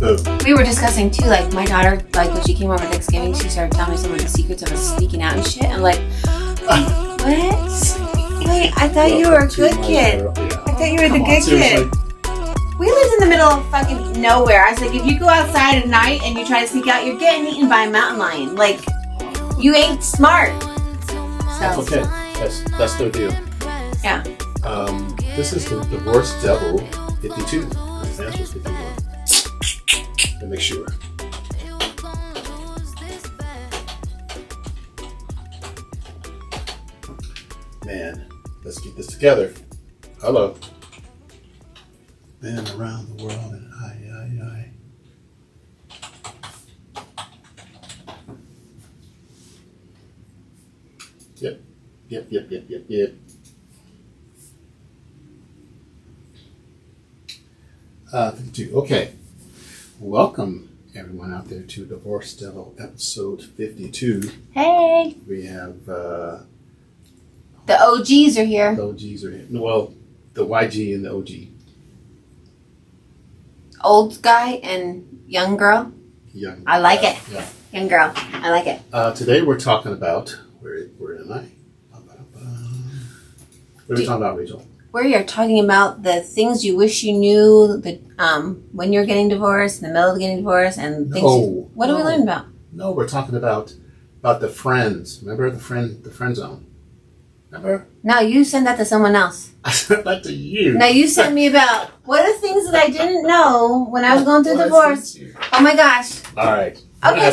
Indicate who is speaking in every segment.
Speaker 1: We were discussing too, like my daughter, like when she came over Thanksgiving, she started telling me some of the secrets of us sneaking out and shit. I'm like, what? Wait, I thought you were a good kid. I thought you were the good kid. We lived in the middle of fucking nowhere. I was like, if you go outside at night and you try to sneak out, you're getting eaten by a mountain lion. Like, you ain't smart. So.
Speaker 2: That's okay. That's no deal.
Speaker 1: Yeah.
Speaker 2: This is the Divorce Devil 52. His answer was 51. To make sure. Man, let's get this together. Hello. Been around the world and I. Yep. 52. Okay. Welcome everyone out there to Divorce Devil episode 52.
Speaker 1: Hey.
Speaker 2: We have
Speaker 1: the OGs are here.
Speaker 2: The OGs are here. Well, the YG and the OG.
Speaker 1: Old guy and young girl.
Speaker 2: Young.
Speaker 1: I like it.
Speaker 2: Yeah.
Speaker 1: Young girl. I like it.
Speaker 2: Today we're talking about where am I? What are we talking about, Rachel?
Speaker 1: We are talking about the things you wish you knew when you're getting divorced, in the middle of getting divorced, and things. What are we learning about?
Speaker 2: No, we're talking about the friends. Remember the friend zone. Remember?
Speaker 1: No, you sent that to someone else.
Speaker 2: I sent that to you.
Speaker 1: No, you sent me about what are things that I didn't know when I was going through divorce. Oh my gosh.
Speaker 2: All right.
Speaker 1: Okay,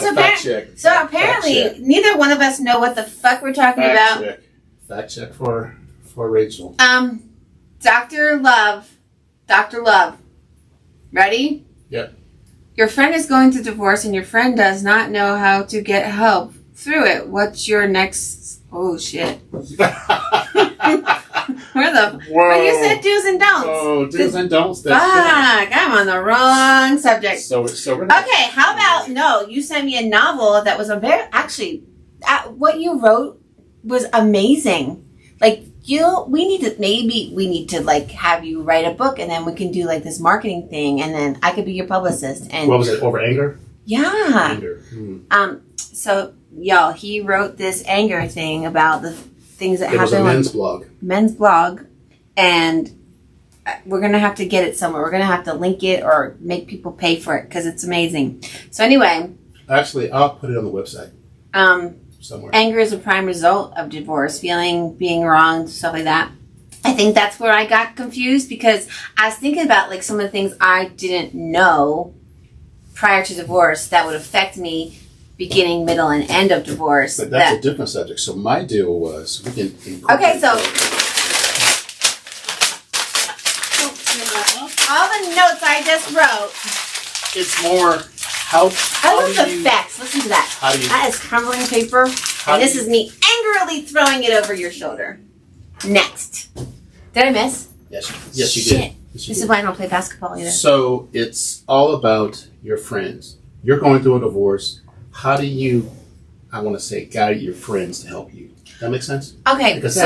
Speaker 1: so apparently neither one of us know what the fuck we're talking about.
Speaker 2: Fact check for Rachel.
Speaker 1: Dr. Love. Ready?
Speaker 2: Yep.
Speaker 1: Your friend is going through divorce and your friend does not know how to get help through it. What's your next... Oh, shit. Where you said do's and don'ts.
Speaker 2: Oh, do's and don'ts.
Speaker 1: Fuck, I'm on the wrong subject.
Speaker 2: So we're not...
Speaker 1: Okay, how about... you sent me a novel that was actually, what you wrote was amazing. Like, we need to like have you write a book and then we can do like this marketing thing and then I could be your publicist. And
Speaker 2: what was it, over anger?
Speaker 1: Yeah.
Speaker 2: Anger.
Speaker 1: So y'all, he wrote this anger thing about the things that happen.
Speaker 2: It was a men's blog.
Speaker 1: Men's blog. And we're going to have to get it somewhere. We're going to have to link it or make people pay for it because it's amazing. So anyway.
Speaker 2: Actually, I'll put it on the website. Somewhere.
Speaker 1: Anger is a prime result of divorce, being wronged, stuff like that. I think that's where I got confused because I was thinking about like some of the things I didn't know prior to divorce that would affect me beginning, middle, and end of divorce.
Speaker 2: But that's a different subject. So my deal was we can
Speaker 1: Okay, so all the notes I just wrote.
Speaker 2: It's more how
Speaker 1: I love the facts. Listen to that. That is crumbling paper. And this is me angrily throwing it over your shoulder. Next. Did I miss?
Speaker 2: Yes, you did.
Speaker 1: This is why I don't play basketball either.
Speaker 2: So it's all about your friends. You're going through a divorce. How do you, I want to say, guide your friends to help you? That makes sense?
Speaker 1: Okay,
Speaker 2: because
Speaker 1: so
Speaker 2: I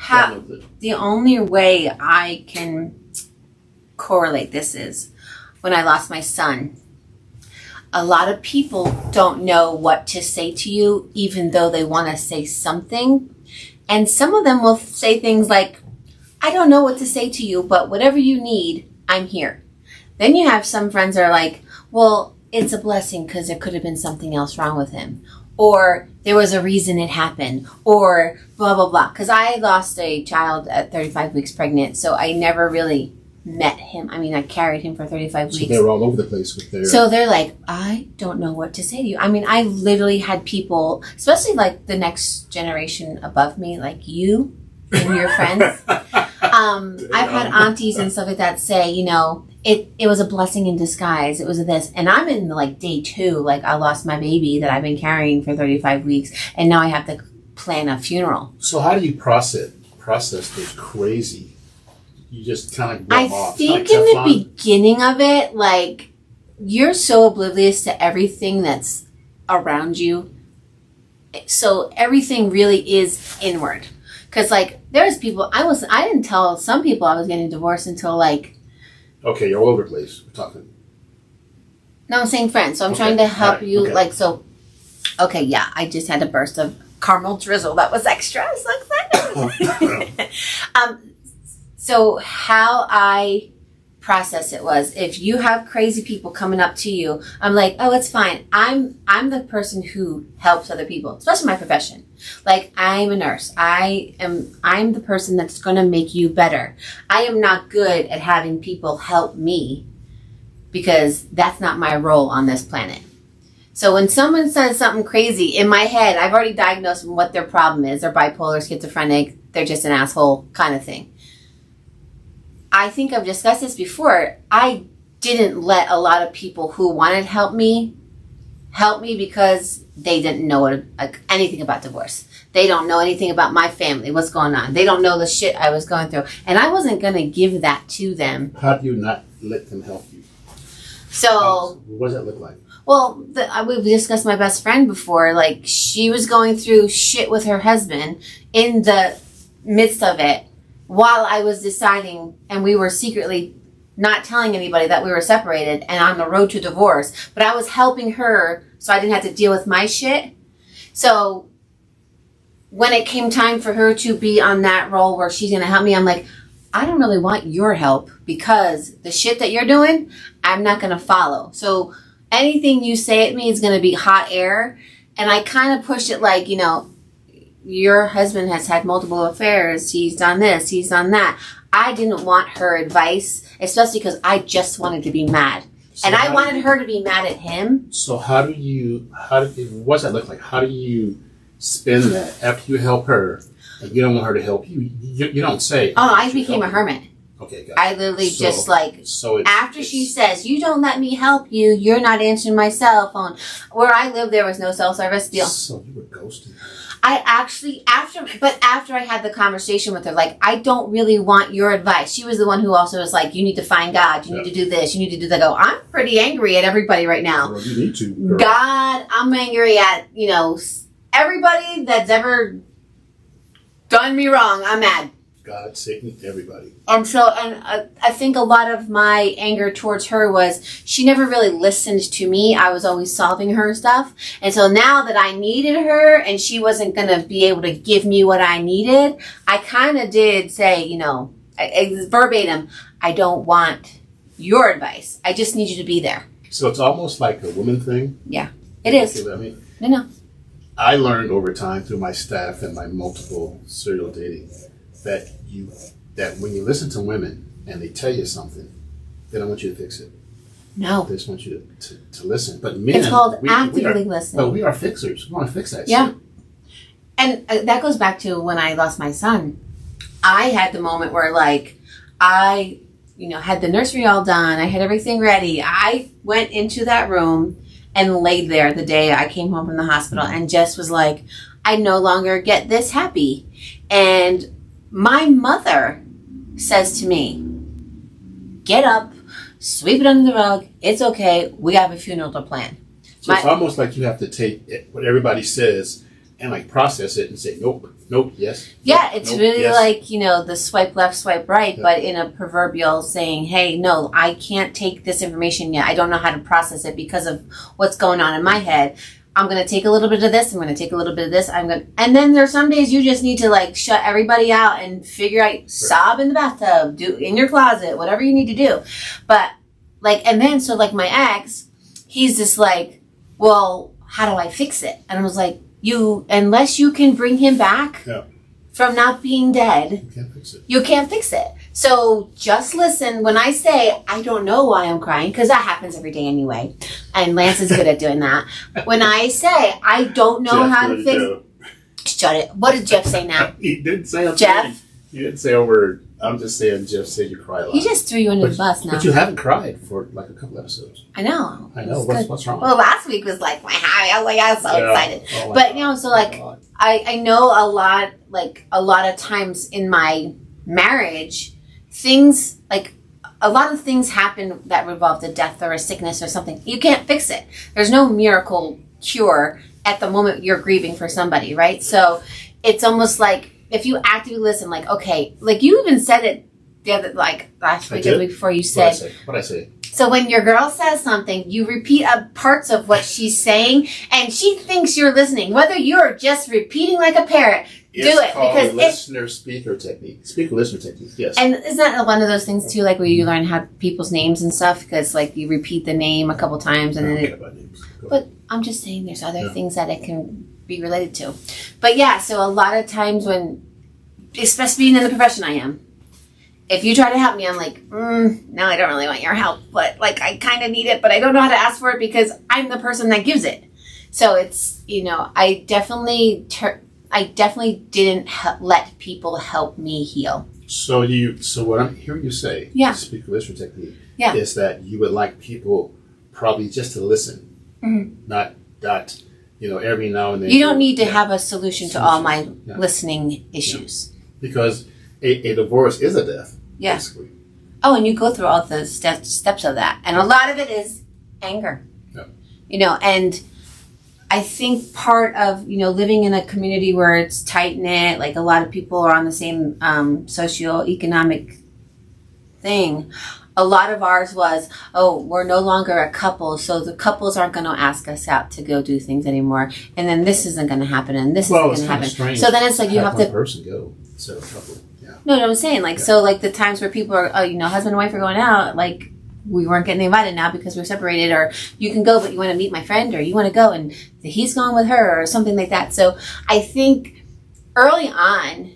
Speaker 2: have no clue.
Speaker 1: The only way I can correlate this is when I lost my son. A lot of people don't know what to say to you, even though they want to say something. And some of them will say things like, I don't know what to say to you, but whatever you need, I'm here. Then you have some friends that are like, well, it's a blessing because there could have been something else wrong with him. Or there was a reason it happened. Or blah, blah, blah. Because I lost a child at 35 weeks pregnant, so I never really met him. I mean, I carried him for 35 weeks.
Speaker 2: So they were all over the place with their...
Speaker 1: So they're like, I don't know what to say to you. I mean, I literally had people, especially like the next generation above me, like you and your friends. I've had aunties and stuff like that say, it was a blessing in disguise. It was this. And I'm in like day 2. Like I lost my baby that I've been carrying for 35 weeks. And now I have to plan a funeral.
Speaker 2: So how do you process this crazy... You just kind of rub off.
Speaker 1: I think in the beginning of it, like, you're so oblivious to everything that's around you. So everything really is inward. Because, like, there's people, I didn't tell some people I was getting divorced until, like...
Speaker 2: Okay, you're all over the place. We're talking.
Speaker 1: No, I'm saying friends. So I'm
Speaker 2: Okay.
Speaker 1: trying to help
Speaker 2: Alright,
Speaker 1: you.
Speaker 2: okay.
Speaker 1: Like, so, okay, yeah, I just had a burst of caramel drizzle. That was extra. I was so excited. So how I process it was, if you have crazy people coming up to you, I'm like, oh, it's fine. I'm the person who helps other people, especially my profession. Like, I'm a nurse. I'm the person that's going to make you better. I am not good at having people help me because that's not my role on this planet. So when someone says something crazy, in my head, I've already diagnosed what their problem is. They're bipolar, schizophrenic, they're just an asshole kind of thing. I think I've discussed this before. I didn't let a lot of people who wanted help me because they didn't know anything about divorce. They don't know anything about my family, what's going on. They don't know the shit I was going through. And I wasn't going to give that to them.
Speaker 2: How do you not let them help you?
Speaker 1: So,
Speaker 2: what does that look like?
Speaker 1: well, we've discussed my best friend before. Like, she was going through shit with her husband in the midst of it while I was deciding, and we were secretly not telling anybody that we were separated and on the road to divorce. But I was helping her so I didn't have to deal with my shit. So when it came time for her to be on that role where she's going to help me, I'm like, I don't really want your help because the shit that you're doing, I'm not going to follow. So anything you say at me is going to be hot air. And I kind of pushed it like, you know, your husband has had multiple affairs. He's done this. He's done that. I didn't want her advice, especially because I just wanted to be mad.
Speaker 2: So
Speaker 1: and I wanted her to be mad at him.
Speaker 2: So what's that look like? How do you spin that after you help her and you don't want her to help you? You don't say.
Speaker 1: Oh, I became a hermit.
Speaker 2: Okay, got it.
Speaker 1: I literally just like, after she
Speaker 2: it's,
Speaker 1: says, you don't let me help you, you're not answering my cell phone. Where I live, there was no cell service deal.
Speaker 2: So you were ghosting her.
Speaker 1: I actually, after I had the conversation with her, like, I don't really want your advice. She was the one who also was like, you need to find God. You need to do this. You need to do that. I go, I'm pretty angry at everybody right now.
Speaker 2: Well, you need to. Girl.
Speaker 1: God, I'm angry at, you know, everybody that's ever done me wrong. I'm mad.
Speaker 2: God, Satan, everybody.
Speaker 1: And so, I think a lot of my anger towards her was she never really listened to me. I was always solving her stuff. And so now that I needed her and she wasn't going to be able to give me what I needed, I kind of did say, you know, verbatim, I don't want your advice. I just need you to be there.
Speaker 2: So it's almost like a woman thing.
Speaker 1: Yeah, it is.
Speaker 2: You know what I mean?
Speaker 1: No.
Speaker 2: I learned over time through my staff and my multiple serial dating that when you listen to women and they tell you something, they don't want you to fix it.
Speaker 1: No.
Speaker 2: They just want you to listen. But men,
Speaker 1: it's called actively listening.
Speaker 2: But we are fixers. We want to fix that
Speaker 1: yeah.
Speaker 2: shit.
Speaker 1: And that goes back to when I lost my son. I had the moment where, like, I, you know, had the nursery all done. I had everything ready. I went into that room and laid there the day I came home from the hospital and just was like, I no longer get this happy. And my mother says to me, get up, sweep it under the rug. It's okay. We have a funeral to plan.
Speaker 2: So it's almost like you have to take what everybody says and like process it and say, nope, yes.
Speaker 1: Yeah,
Speaker 2: nope,
Speaker 1: it's
Speaker 2: nope,
Speaker 1: really
Speaker 2: yes.
Speaker 1: like, you know, the swipe left, swipe right, but in a proverbial saying, hey, no, I can't take this information yet. I don't know how to process it because of what's going on in my head. I'm going to take a little bit of this. I'm going to take a little bit of this. And then there's some days you just need to like shut everybody out and figure out, sob in the bathtub, do in your closet, whatever you need to do. But like, and then, so like my ex, he's just like, well, how do I fix it? And I was like, unless you can bring him back from not being dead, you can't fix it. So just listen. When I say, I don't know why I'm crying, because that happens every day anyway. And Lance is good at doing that. When I say, I don't know how to fix it. Shut it. What did Jeff say now?
Speaker 2: He didn't say a
Speaker 1: Jeff?
Speaker 2: thing. He didn't say a word. I'm just saying Jeff said you cry a lot.
Speaker 1: He just threw you under the bus now.
Speaker 2: But you haven't cried for like a couple episodes.
Speaker 1: I know.
Speaker 2: What's wrong?
Speaker 1: Well, last week was like, I was so excited.
Speaker 2: Oh
Speaker 1: but, you know, so like, I know a lot of times in my marriage, things like a lot of things happen that revolve a death or a sickness or something. You can't fix it. There's no miracle cure at the moment you're grieving for somebody, right? So it's almost like if you actively listen, like, okay, like you even said it the other, like last week or the week before, you said,
Speaker 2: What'd I say?
Speaker 1: So when your girl says something, you repeat parts of what she's saying, and she thinks you're listening. Whether you're just repeating like a parrot, do it because
Speaker 2: listener speaker technique. Speaker listener technique. Yes.
Speaker 1: And isn't that one of those things too, like where you learn how people's names and stuff? Because like you repeat the name a couple times, and
Speaker 2: I don't
Speaker 1: then
Speaker 2: care about names.
Speaker 1: but I'm just saying, there's other things that it can be related to. But yeah, so a lot of times when, especially being in the profession I am, if you try to help me, I'm like, no, I don't really want your help, but like I kind of need it, but I don't know how to ask for it because I'm the person that gives it. So it's, I definitely didn't let people help me heal.
Speaker 2: So what I'm hearing you say, speaker listener technique, is that you would like people probably just to listen, not every now and then.
Speaker 1: You don't need to have a solution to all my listening issues.
Speaker 2: Because a divorce is a death, basically.
Speaker 1: Oh, and you go through all the steps of that. And a lot of it is anger. Yeah. And I think part of, living in a community where it's tight-knit, like a lot of people are on the same socioeconomic thing, a lot of ours was, we're no longer a couple, so the couples aren't going to ask us out to go do things anymore. And then this isn't going to happen, and this isn't going to happen. So then it's like you have to...
Speaker 2: one person go, instead of a couple. Yeah.
Speaker 1: No, I'm saying, so like the times where people are, husband and wife are going out, like we weren't getting invited now because we're separated, or you can go, but you want to meet my friend, or you want to go and he's going with her, or something like that. So I think early on,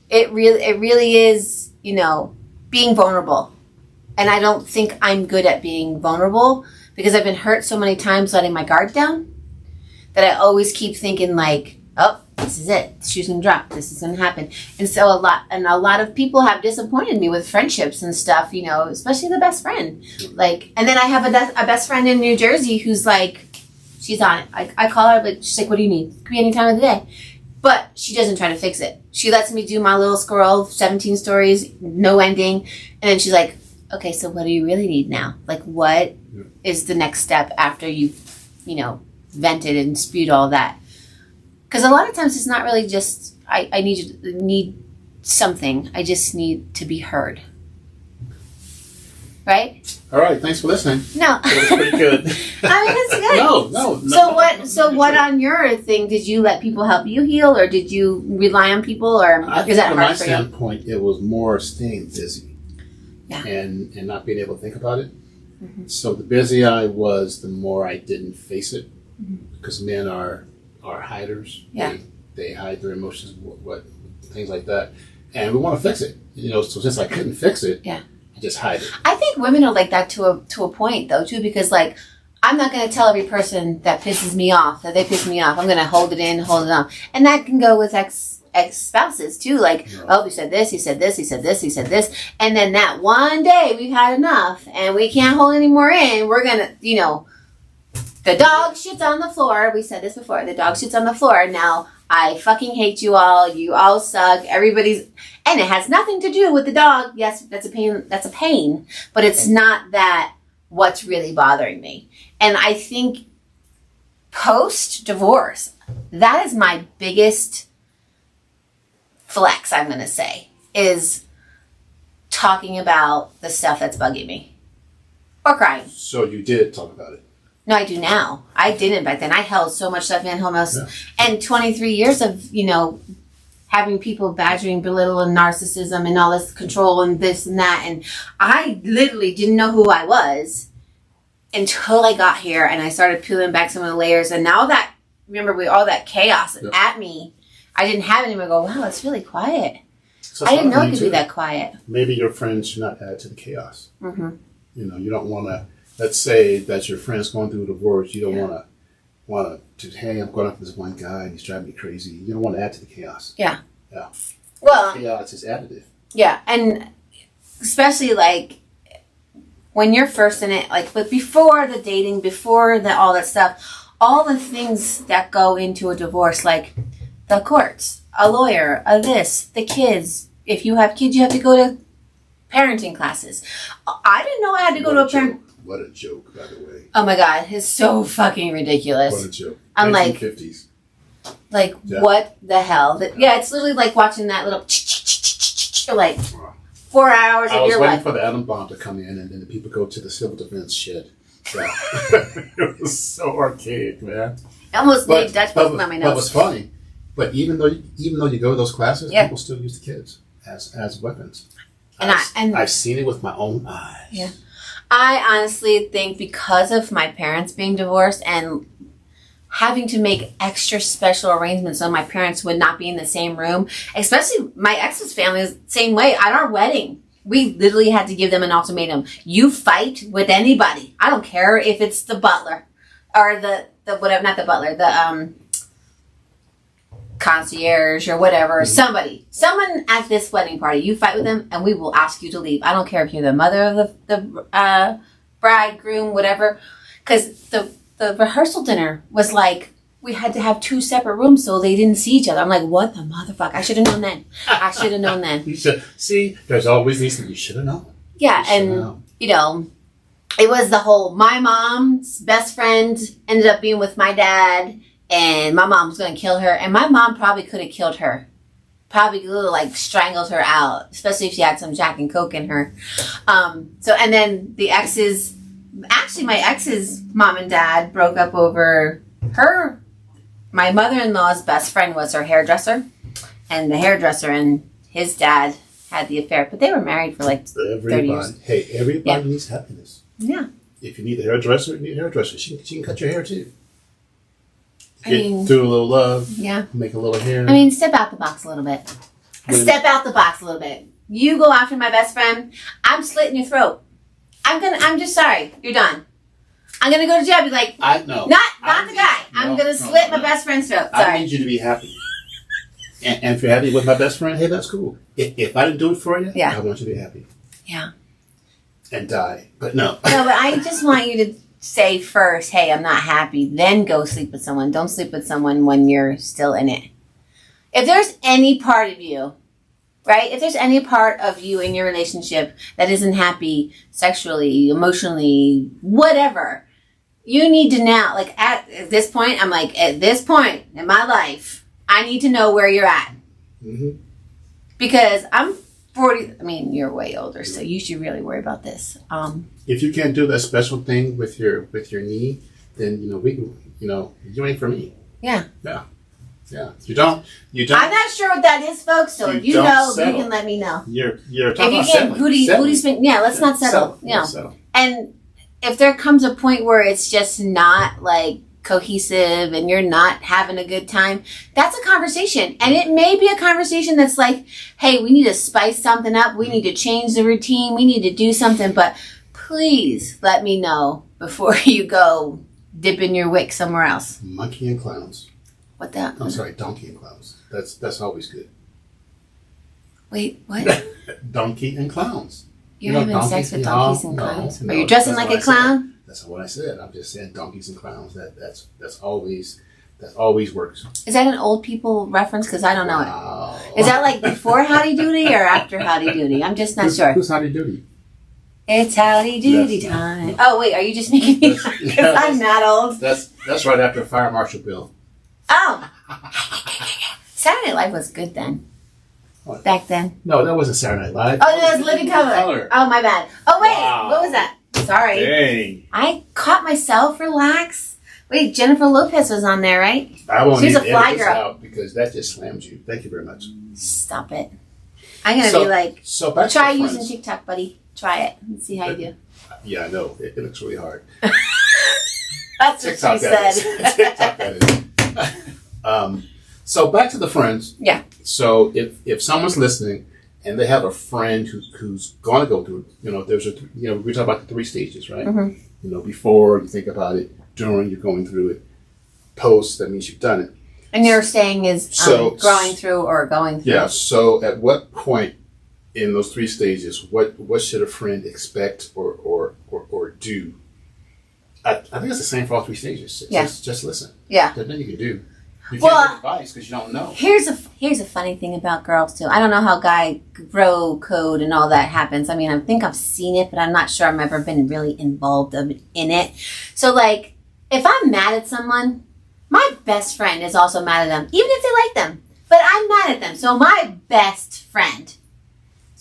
Speaker 1: it really is, being vulnerable. And I don't think I'm good at being vulnerable because I've been hurt so many times letting my guard down that I always keep thinking like, this is it. The shoe's gonna drop. This is gonna happen. And so a lot of people have disappointed me with friendships and stuff, especially the best friend. Like, and then I have a best friend in New Jersey who's like, she's on it. I call her, but she's like, what do you need? It could be any time of the day. But she doesn't try to fix it. She lets me do my little squirrel, 17 stories, no ending. And then she's like, okay, so what do you really need now? Like, what is the next step after you've, vented and spewed all that? Because a lot of times it's not really just, I need something. I just need to be heard. Right?
Speaker 2: All right, thanks for listening.
Speaker 1: No.
Speaker 2: That was pretty good.
Speaker 1: I mean, it's good.
Speaker 2: No.
Speaker 1: So what on your thing, did you let people help you heal, or did you rely on people, or is that hard for you? From
Speaker 2: my standpoint, it was more staying busy.
Speaker 1: Yeah.
Speaker 2: And not being able to think about it. Mm-hmm. So the busier I was, the more I didn't face it. Because men are hiders.
Speaker 1: Yeah.
Speaker 2: They hide their emotions, what things like that. And we want to fix it. So since I couldn't fix it, I just hide it.
Speaker 1: I think women are like that to a point though too, because like I'm not going to tell every person that pisses me off, that they piss me off. I'm going to hold it in, hold it on. And that can go with ex-spouses too, like, he said this, he said this, he said this, he said this, and then that one day we've had enough and we can't hold any more in, we're gonna, the dog shits on the floor, we said this before, the dog shits on the floor, now I fucking hate you all suck, everybody's, and it has nothing to do with the dog. Yes, that's a pain, but it's not that what's really bothering me. And I think post-divorce, that is my biggest flex, I'm going to say, is talking about the stuff that's bugging me. Or crying.
Speaker 2: So you did talk about it?
Speaker 1: No, I do now. I didn't back then. I held so much stuff in almost. Yeah. And 23 years of, having people badgering, belittle, and narcissism and all this control and this and that. And I literally didn't know who I was until I got here and I started peeling back some of the layers. And now that, remember, all that chaos at me, I didn't have anyone go, wow, it's really quiet. So I didn't know it could be that quiet.
Speaker 2: Maybe your friends should not add to the chaos.
Speaker 1: Mm-hmm.
Speaker 2: You don't want to, let's say that your friend's going through a divorce. You don't want to, hey, I'm going up with this one guy and he's driving me crazy. You don't want to add to the chaos.
Speaker 1: Yeah.
Speaker 2: Yeah.
Speaker 1: Well,
Speaker 2: chaos is additive.
Speaker 1: Yeah. And especially like when you're first in it, like, but before the dating, before all that stuff, all the things that go into a divorce, like the courts, a lawyer, this, the kids. If you have kids, you have to go to parenting classes. I didn't know I had to go to a parent.
Speaker 2: What a joke, by the way.
Speaker 1: Oh my God, it's so fucking ridiculous.
Speaker 2: What a joke.
Speaker 1: I'm
Speaker 2: 1950s.
Speaker 1: What the hell? Yeah, it's literally like watching that little like, 4 hours
Speaker 2: I
Speaker 1: of
Speaker 2: was
Speaker 1: your
Speaker 2: waiting
Speaker 1: life.
Speaker 2: for the atom bomb to come in, and then the people go to the civil defense shed. Yeah. It was so archaic, man.
Speaker 1: I almost made
Speaker 2: But,
Speaker 1: Dutch
Speaker 2: but,
Speaker 1: busting on my
Speaker 2: but
Speaker 1: nose.
Speaker 2: what's funny, but even though you go to those classes,
Speaker 1: Yeah.
Speaker 2: people still use the kids as weapons.
Speaker 1: And
Speaker 2: I've seen it with my own eyes.
Speaker 1: Yeah. I honestly think because of my parents being divorced and having to make extra special arrangements so my parents would not be in the same room, especially my ex's family is the same way. At our wedding, we literally had to give them an ultimatum. You fight with anybody. I don't care if it's the butler or the whatever, not the butler, the concierge or whatever, someone at this wedding party, you fight with them and we will ask you to leave. I don't care if you're the mother of the bridegroom, whatever, because the rehearsal dinner was like, we had to have 2 separate rooms so they didn't see each other. I'm like, what the motherfucker? I should have known then. I should have known then.
Speaker 2: You should see. There's always these things you should have known.
Speaker 1: Yeah, and you know, it was the whole, my mom's best friend ended up being with my dad, and my mom was going to kill her, and my mom probably could have killed her. Probably like strangled her out, especially if she had some Jack and Coke in her. And then the exes, actually my ex's mom and dad broke up over her. My mother-in-law's best friend was her hairdresser, and the hairdresser and his dad had the affair, but they were married for like 30 years.
Speaker 2: Hey, everybody needs happiness.
Speaker 1: Yeah.
Speaker 2: If you need a hairdresser, you need a hairdresser. She can cut your hair too.
Speaker 1: I
Speaker 2: Do a little love.
Speaker 1: Yeah.
Speaker 2: Make a little hair.
Speaker 1: I mean, step out the box a little bit. Step out the box a little bit. You go after my best friend, I'm slitting your throat. I'm just sorry. You're done. I'm gonna go to jail. Be like, not the guy. I'm gonna slit my best friend's throat. Sorry.
Speaker 2: I need you to be happy. And if you're happy with my best friend, hey, that's cool. If I didn't do it for you, I want you to be happy.
Speaker 1: Yeah.
Speaker 2: And die. But no.
Speaker 1: No, but I just want you to say first, hey, I'm not happy. Then go sleep with someone. Don't sleep with someone when you're still in it. If there's any part of you, right? If there's any part of you in your relationship that isn't happy sexually, emotionally, whatever, you need to now, like at this point, I'm like, at this point in my life, I need to know where you're at.
Speaker 2: Mm-hmm.
Speaker 1: Because I'm 40, I mean, you're way older, so you should really worry about this.
Speaker 2: If you can't do that special thing with your knee, then, you ain't for me.
Speaker 1: Yeah.
Speaker 2: Yeah. Yeah. You don't.
Speaker 1: I'm not sure what that is, folks. So if you know, you can let me know.
Speaker 2: You're
Speaker 1: if
Speaker 2: talking
Speaker 1: you
Speaker 2: about
Speaker 1: get booty spin, let's not settle.
Speaker 2: Settle.
Speaker 1: And if there comes a point where it's just not like cohesive and you're not having a good time, that's a conversation. And it may be a conversation that's like, hey, we need to spice something up. We need to change the routine. We need to do something. But please let me know before you go dipping your wick somewhere else.
Speaker 2: Monkey and clowns.
Speaker 1: What that?
Speaker 2: I'm sorry, donkey and clowns. That's always good.
Speaker 1: Wait, what?
Speaker 2: Donkey and clowns.
Speaker 1: You're having sex with donkeys and clowns? Are you dressing like a
Speaker 2: what I
Speaker 1: clown?
Speaker 2: That's not what I said. I'm just saying donkeys and clowns. That's always works.
Speaker 1: Is that an old people reference? Because I don't know
Speaker 2: Wow.
Speaker 1: it. Is that like before Howdy Doody or after Howdy Doody? I'm just not sure.
Speaker 2: Who's Howdy Doody?
Speaker 1: It's Howdy Doody time. Oh wait, are you just making me? Because I'm not old.
Speaker 2: That's right after Fire Marshal Bill.
Speaker 1: Oh, Saturday Night Live was good then.
Speaker 2: What?
Speaker 1: Back then.
Speaker 2: No, that wasn't Saturday Night Live.
Speaker 1: Oh, that was Living Color. Oh, my bad. Oh wait,
Speaker 2: Wow.
Speaker 1: What was that? Sorry.
Speaker 2: Dang.
Speaker 1: I caught myself. Relax. Wait, Jennifer Lopez was on there, right?
Speaker 2: I won't
Speaker 1: She was
Speaker 2: even
Speaker 1: a fly
Speaker 2: edit this
Speaker 1: girl.
Speaker 2: out because that just slams you. Thank you very much.
Speaker 1: Stop it. I'm gonna be like,
Speaker 2: So back
Speaker 1: try
Speaker 2: to
Speaker 1: using
Speaker 2: Friends.
Speaker 1: TikTok, buddy. Try it and see how you do.
Speaker 2: Yeah, I know. It looks really hard.
Speaker 1: That's
Speaker 2: TikTok,
Speaker 1: what she
Speaker 2: that
Speaker 1: said.
Speaker 2: is. TikTok, that is. So back to the friends.
Speaker 1: Yeah.
Speaker 2: So if someone's listening and they have a friend who's going to go through, there's we talk about the 3 stages, right?
Speaker 1: Mm-hmm.
Speaker 2: Before you think about it, during you're going through it, post, that means you've done it.
Speaker 1: And your saying is growing through or going through.
Speaker 2: Yeah. So at what point in those 3 stages, what should a friend expect or do? I think it's the same for all 3 stages. Just listen.
Speaker 1: Yeah.
Speaker 2: There's nothing you can do. You
Speaker 1: Well,
Speaker 2: can't give advice because you don't know.
Speaker 1: Here's a funny thing about girls too. I don't know how guy bro code and all that happens. I mean, I think I've seen it, but I'm not sure I've ever been really involved in it. So like, if I'm mad at someone, my best friend is also mad at them, even if they like them. But I'm mad at them. So my best friend.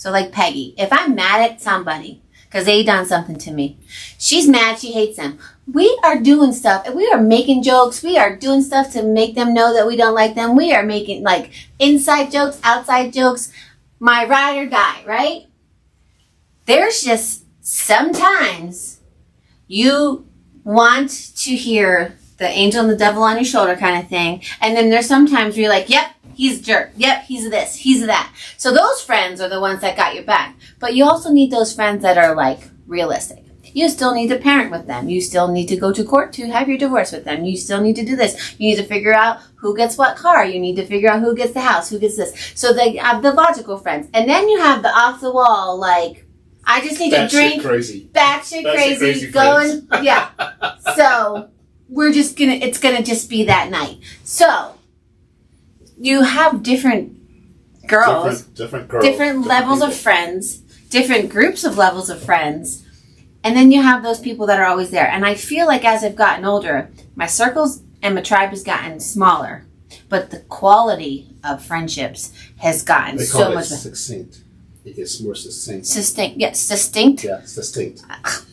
Speaker 1: So like Peggy, if I'm mad at somebody because they done something to me, she's mad, she hates them. We are doing stuff, and we are making jokes. We are doing stuff to make them know that we don't like them. We are making like inside jokes, outside jokes. My ride or die, right? There's just sometimes you want to hear the angel and the devil on your shoulder kind of thing. And then there's sometimes where you're like, yep, he's a jerk. Yep, he's this, he's that. So those friends are the ones that got your back. But you also need those friends that are like realistic. You still need to parent with them. You still need to go to court to have your divorce with them. You still need to do this. You need to figure out who gets what car. You need to figure out who gets the house, who gets this. So they have the logical friends. And then you have the off the wall, like, I just need to drink. Batshit crazy. Going. Yeah. So it's gonna just be that night. So you have different girls, different levels of friends, different groups of levels of friends. And then you have those people that are always there. And I feel like as I've gotten older, my circles and my tribe has gotten smaller. But the quality of friendships has gotten so much better.
Speaker 2: Succinct. It gets more succinct.
Speaker 1: Succinct. Yes, succinct.
Speaker 2: Yeah, succinct.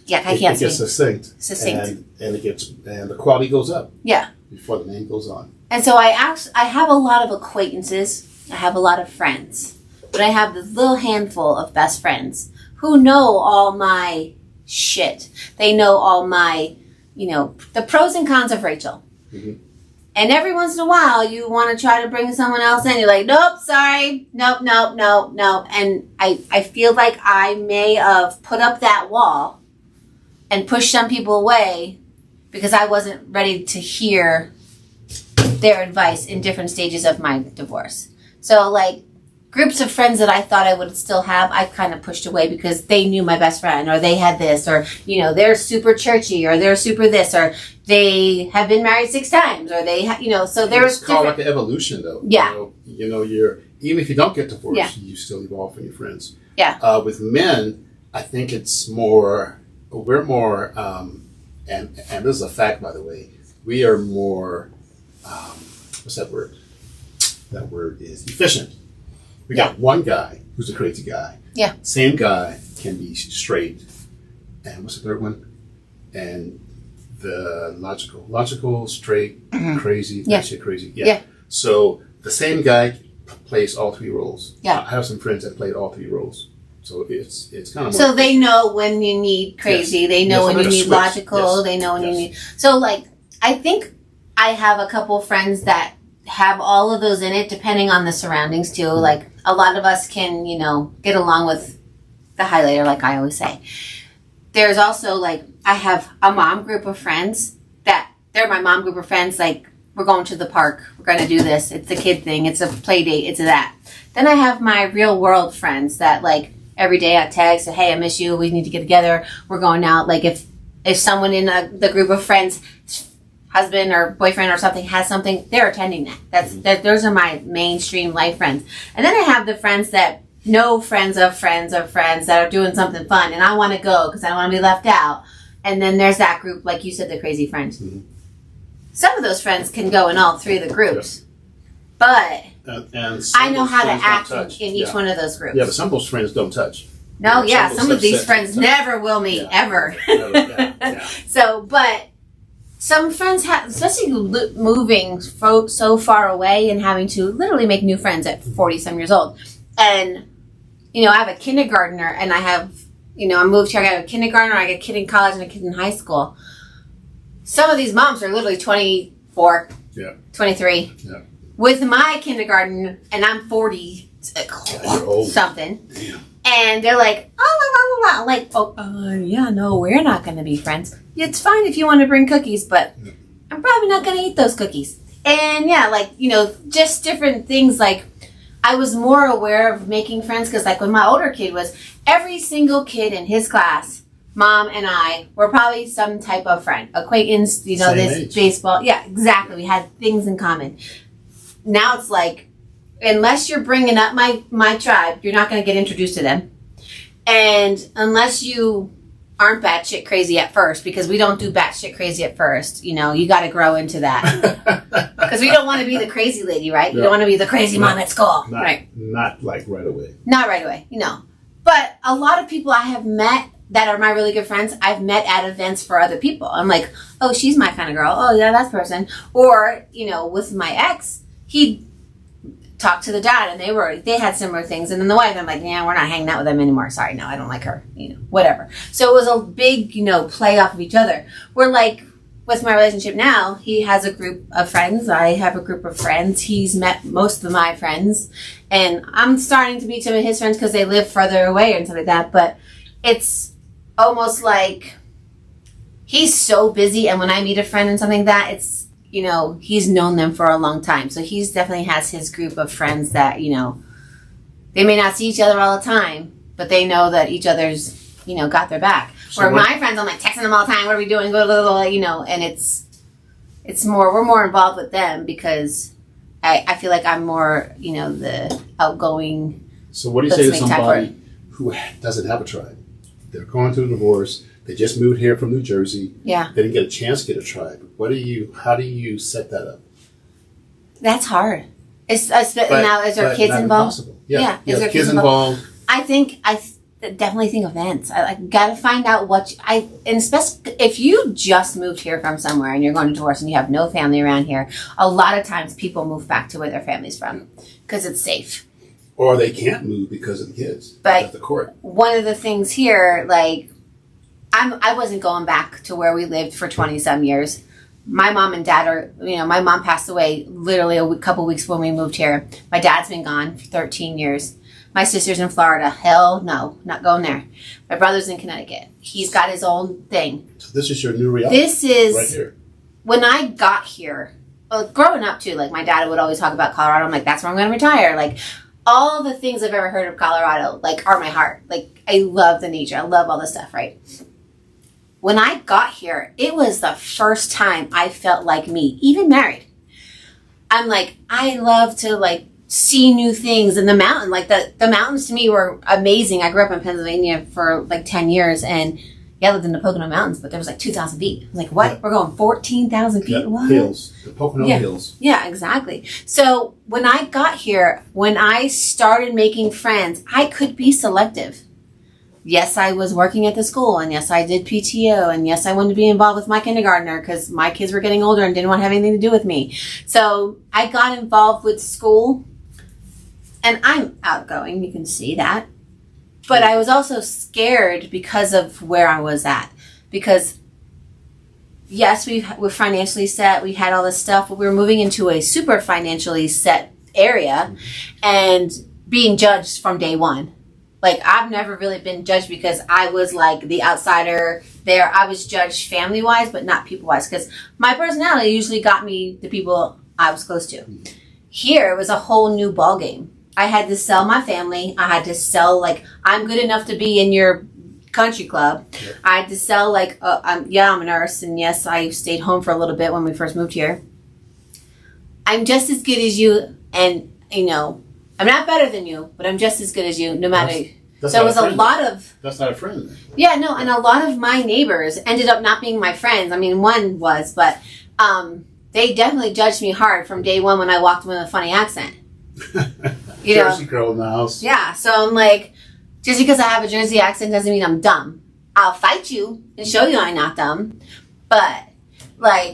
Speaker 1: Yeah, I can't
Speaker 2: speak. It gets succinct.
Speaker 1: Succinct.
Speaker 2: And the quality goes up.
Speaker 1: Yeah.
Speaker 2: Before the name goes on.
Speaker 1: And so I have a lot of acquaintances. I have a lot of friends. But I have this little handful of best friends who know all my shit. They know all my, the pros and cons of Rachel. Mm-hmm. And every once in a while, you want to try to bring someone else in. You're like, nope, sorry. Nope. And I feel like I may have put up that wall and pushed some people away because I wasn't ready to hear their advice in different stages of my divorce. So, like, groups of friends that I thought I would still have, I kind of pushed away because they knew my best friend, or they had this, or, they're super churchy, or they're super this, or they have been married 6 times, or they, so there's
Speaker 2: it's called like an evolution, though.
Speaker 1: Yeah.
Speaker 2: You're, even if you don't get divorced, you still evolve from your friends.
Speaker 1: Yeah.
Speaker 2: With men, I think it's we're more, and this is a fact, by the way, we are more, what's that word? That word is efficient. We got one guy who's a crazy guy.
Speaker 1: Yeah.
Speaker 2: Same guy can be straight. And what's the third one? And the logical, straight, crazy, that shit crazy. Yeah. So the same guy plays all 3 roles. Yeah. I have some friends that played all 3 roles. So it's kind of.
Speaker 1: So they know when you need crazy. Yes. They know when you need logical. Yes. They know when you need. So like, I think I have a couple friends that have all of those in it, depending on the surroundings too. Like a lot of us can, get along with the highlighter, like I always say. There's also like, I have a mom group of friends that they're my mom group of friends. Like, we're going to the park. We're going to do this. It's a kid thing. It's a play date. It's a that. Then I have my real world friends that like every day I text, say, hey, I miss you. We need to get together. We're going out. Like if someone in the group of friends, husband or boyfriend or something has something, they're attending that. Those are my mainstream life friends. And then I have the friends that know friends of friends of friends that are doing something fun, and I want to go because I don't want to be left out. And then there's that group, like you said, the crazy friends. Mm-hmm. Some of those friends can go in all 3 of the groups, but
Speaker 2: and
Speaker 1: I know how to act in each one of those groups.
Speaker 2: Yeah, but some of those friends don't touch.
Speaker 1: No, some of these friends never will meet, ever. So, but some friends have, especially moving so far away and having to literally make new friends at 40-some years old. And, I have a kindergartner, and I have, I moved here. I got a kindergartner, I got a kid in college, and a kid in high school. Some of these moms are literally 24, 23. Yeah. With my kindergarten, and I'm 40 something. Damn. And they're like, oh, blah, blah, blah. Like, no, we're not going to be friends. It's fine if you want to bring cookies, but I'm probably not going to eat those cookies. And just different things. Like, I was more aware of making friends because, like, when my older kid was, every single kid in his class, mom and I were probably some type of friend, acquaintance, this age. Baseball. Yeah, exactly. We had things in common. Now it's like, unless you're bringing up my tribe, you're not going to get introduced to them. And unless you aren't batshit crazy at first, because we don't do batshit crazy at first, you got to grow into that. Because we don't want to be the crazy lady, right? You don't want to be the crazy mom at school. Right.
Speaker 2: Not like right away.
Speaker 1: Not right away, But a lot of people I have met that are my really good friends, I've met at events for other people. I'm like, oh, she's my kind of girl. Oh, yeah, that person. Or, with my ex, he talked to the dad and they had similar things. And then the wife, I'm like, yeah, we're not hanging out with them anymore. Sorry, no, I don't like her. Whatever. So it was a big, play off of each other. We're like, with my relationship now, he has a group of friends. I have a group of friends. He's met most of my friends. And I'm starting to meet some of his friends because they live further away and stuff like that. But it's almost like he's so busy. And when I meet a friend and something like that, it's, he's known them for a long time. So he's definitely has his group of friends that, they may not see each other all the time, but they know that each other's, got their back. So where my friends, I'm like texting them all the time. What are we doing? And it's more, we're more involved with them because I feel like I'm more, the outgoing.
Speaker 2: So what do you say to somebody who doesn't have a tribe? They're going through a divorce. They just moved here from New Jersey.
Speaker 1: Yeah.
Speaker 2: They didn't get a chance to get a tribe. How do you set that up?
Speaker 1: Now, is there kids involved?
Speaker 2: Impossible. Yeah.
Speaker 1: Is there
Speaker 2: kids involved?
Speaker 1: I definitely think events. I gotta find out and especially if you just moved here from somewhere and you're going to divorce and you have no family around here, a lot of times people move back to where their family's from because it's safe.
Speaker 2: Or they can't move because of the kids. But the court.
Speaker 1: One of the things here, I wasn't going back to where we lived for 20-some years. My mom and dad my mom passed away literally a couple weeks when we moved here. My dad's been gone for 13 years. My sister's in Florida. Hell no, not going there. My brother's in Connecticut. He's got his own thing.
Speaker 2: So this is your new reality.
Speaker 1: This is
Speaker 2: right here.
Speaker 1: When I got here, growing up too, my dad would always talk about Colorado. I'm like, that's where I'm going to retire. All the things I've ever heard of Colorado, are my heart. I love the nature. I love all this stuff, right? When I got here, it was the first time I felt like me, even married. I'm like, I love to see new things in the mountain. The mountains to me were amazing. I grew up in Pennsylvania for 10 years and I lived in the Pocono Mountains, but there was 2,000 feet. I was like, what? Yeah. We're going 14,000 feet?
Speaker 2: Yeah,
Speaker 1: what?
Speaker 2: Hills. The Pocono Hills.
Speaker 1: Yeah, exactly. So when I got here, when I started making friends, I could be selective. Yes, I was working at the school, and yes, I did PTO, and yes, I wanted to be involved with my kindergartner because my kids were getting older and didn't want to have anything to do with me. So I got involved with school, and I'm outgoing, you can see that. But I was also scared because of where I was at. Because, yes, we're financially set, we had all this stuff, but we were moving into a super financially set area and being judged from day one. I've never really been judged because I was the outsider there. I was judged family-wise, but not people-wise because my personality usually got me the people I was close to. Here, it was a whole new ballgame. I had to sell my family. I had to sell, I'm good enough to be in your country club. Yeah. I had to sell, I'm a nurse, and yes, I stayed home for a little bit when we first moved here. I'm just as good as you, and, I'm not better than you, but I'm just as good as you, no matter. So it was a lot of...
Speaker 2: That's not a friend.
Speaker 1: Yeah, no, and a lot of my neighbors ended up not being my friends. I mean, one was, but they definitely judged me hard from day one when I walked in with a funny accent.
Speaker 2: Jersey girl in the house.
Speaker 1: Yeah, so I'm like, just because I have a Jersey accent doesn't mean I'm dumb. I'll fight you and show you I'm not dumb, but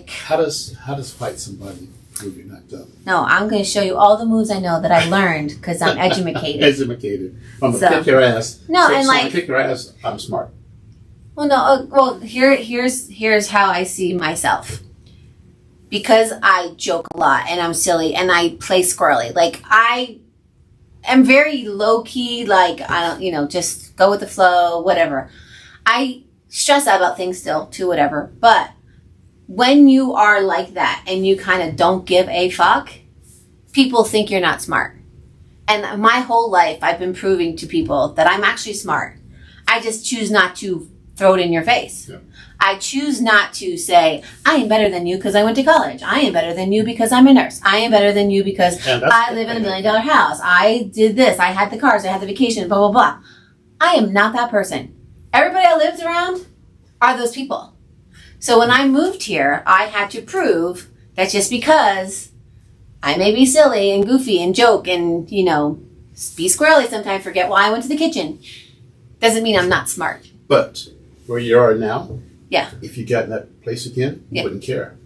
Speaker 2: how does fight somebody prove you're not dumb?
Speaker 1: No, I'm going to show you all the moves I know that I learned because I'm educated.
Speaker 2: I'm gonna kick your ass.
Speaker 1: No,
Speaker 2: so,
Speaker 1: and
Speaker 2: I kick your ass. I'm smart.
Speaker 1: Well, no. Here's how I see myself. Because I joke a lot and I'm silly and I play squirrely. I am very low key. I don't, just go with the flow, whatever. I stress out about things still too, whatever. But when you are like that and you kind of don't give a fuck, people think you're not smart. And my whole life, I've been proving to people that I'm actually smart. I just choose not to throw it in your face. Yeah. I choose not to say, I am better than you because I went to college. I am better than you because I'm a nurse. I am better than you because I live in $1 million house. I did this. I had the cars. I had the vacation, blah, blah, blah. I am not that person. Everybody I lived around are those people. So when I moved here, I had to prove that just because I may be silly and goofy and joke and, be squirrely sometimes, forget why I went to the kitchen. Doesn't mean I'm not smart.
Speaker 2: But where you are now,
Speaker 1: yeah,
Speaker 2: if you got in that place again, you wouldn't care.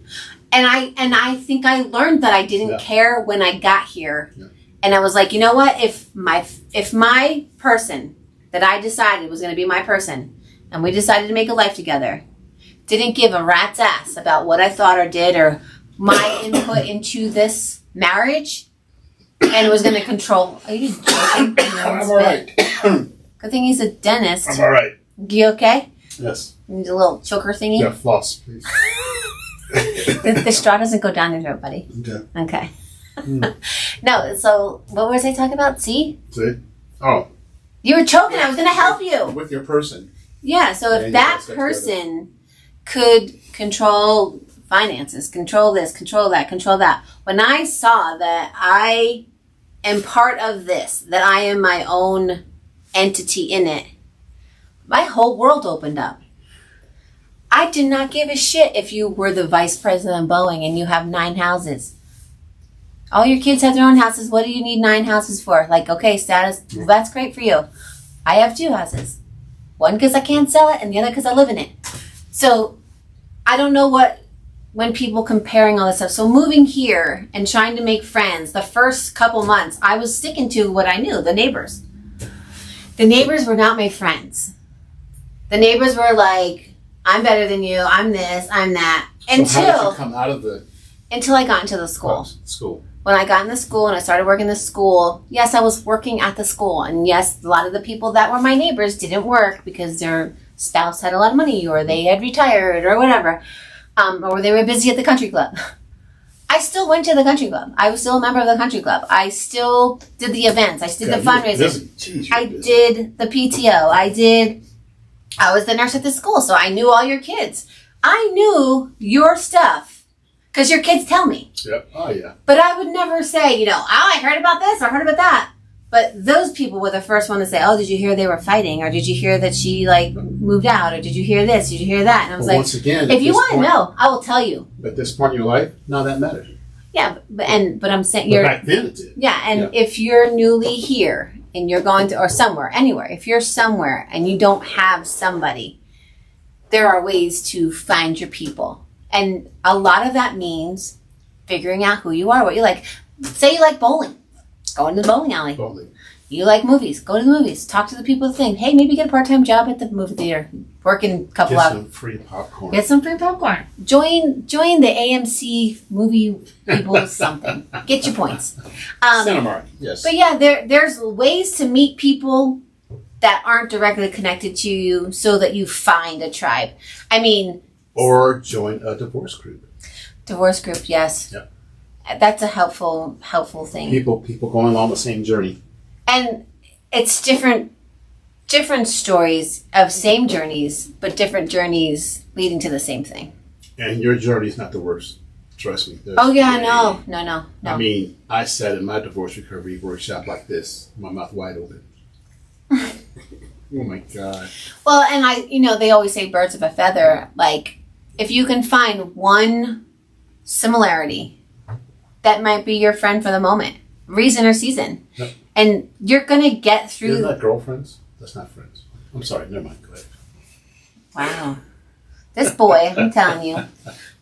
Speaker 1: And I think I learned that I didn't care when I got here.
Speaker 2: Yeah.
Speaker 1: And I was like, you know what? If my person that I decided was going to be my person, and we decided to make a life together, didn't give a rat's ass about what I thought or did or my input into this marriage, and was going to control. Are you joking?
Speaker 2: I'm all right.
Speaker 1: Good thing he's a dentist.
Speaker 2: I'm all right.
Speaker 1: You okay?
Speaker 2: Yes.
Speaker 1: You need a little choker thingy?
Speaker 2: Yeah, floss, please.
Speaker 1: The straw doesn't go down your throat, buddy. Okay. No, so what was I talking about? See?
Speaker 2: Oh.
Speaker 1: You were choking. I was going to help you.
Speaker 2: With your person.
Speaker 1: Yeah, so if that person could control finances, control this, control that. When I saw that I am part of this, that I am my own entity in it, my whole world opened up. I did not give a shit if you were the vice president of Boeing and you have 9 houses. All your kids have their own houses. What do you need 9 houses for? Like, okay, status, well, that's great for you. I have 2 houses. One because I can't sell it and the other because I live in it. So I don't know when people comparing all this stuff. So moving here and trying to make friends, the first couple months, I was sticking to what I knew, the neighbors. The neighbors were not my friends. The neighbors were like, I'm better than you, I'm this, I'm that.
Speaker 2: So how did you come out of
Speaker 1: until I got into the school.
Speaker 2: School.
Speaker 1: When I got in the school and I started working in the school, yes, I was working at the school. And yes, a lot of the people that were my neighbors didn't work because their spouse had a lot of money or they had retired or whatever. Or they were busy at the country club. I still went to the country club. I was still a member of the country club. I still did the events. I did the fundraisers. I did the PTO. I was the nurse at the school, so I knew all your kids. I knew your stuff because your kids tell me.
Speaker 2: Yep. Oh, yeah.
Speaker 1: But I would never say, oh, I heard about this or heard about that. But those people were the first one to say, oh, did you hear they were fighting? Or did you hear that she, moved out? Or did you hear this? Did you hear that? And I was
Speaker 2: once again,
Speaker 1: if you want to know, I will tell you.
Speaker 2: At this point in your life, none of that matters.
Speaker 1: Yeah, but I'm saying
Speaker 2: but back then it did.
Speaker 1: Yeah, and if you're newly here and you're going to, or somewhere, anywhere, if you're somewhere and you don't have somebody, there are ways to find your people. And a lot of that means figuring out who you are, what you like. Say you like bowling. Go into the bowling alley.
Speaker 2: Bowling.
Speaker 1: You like movies. Go to the movies. Talk to the people that think, hey, maybe get a part-time job at the movie theater. Work in a couple hours.
Speaker 2: Get some free popcorn.
Speaker 1: Get some free popcorn. Join the AMC movie people something. Get your points.
Speaker 2: Cinemark, yes.
Speaker 1: But yeah, there's ways to meet people that aren't directly connected to you so that you find a tribe. I mean...
Speaker 2: Or join a divorce group. Divorce
Speaker 1: group, yes.
Speaker 2: Yep.
Speaker 1: That's a helpful thing.
Speaker 2: People going along the same journey.
Speaker 1: And it's different stories of same journeys, but different journeys leading to the same thing.
Speaker 2: And your journey is not the worst. Trust me.
Speaker 1: Oh, yeah, no.
Speaker 2: I mean, I sat in my divorce recovery workshop like this, my mouth wide open. Oh, my God. Well,
Speaker 1: and they always say birds of a feather. Like, if you can find one similarity, that might be your friend for the moment, reason or season. Yep. And you're going to get through...
Speaker 2: Isn't that girlfriends? That's not friends. I'm sorry, never mind. Go ahead.
Speaker 1: Wow. This boy, I'm telling you.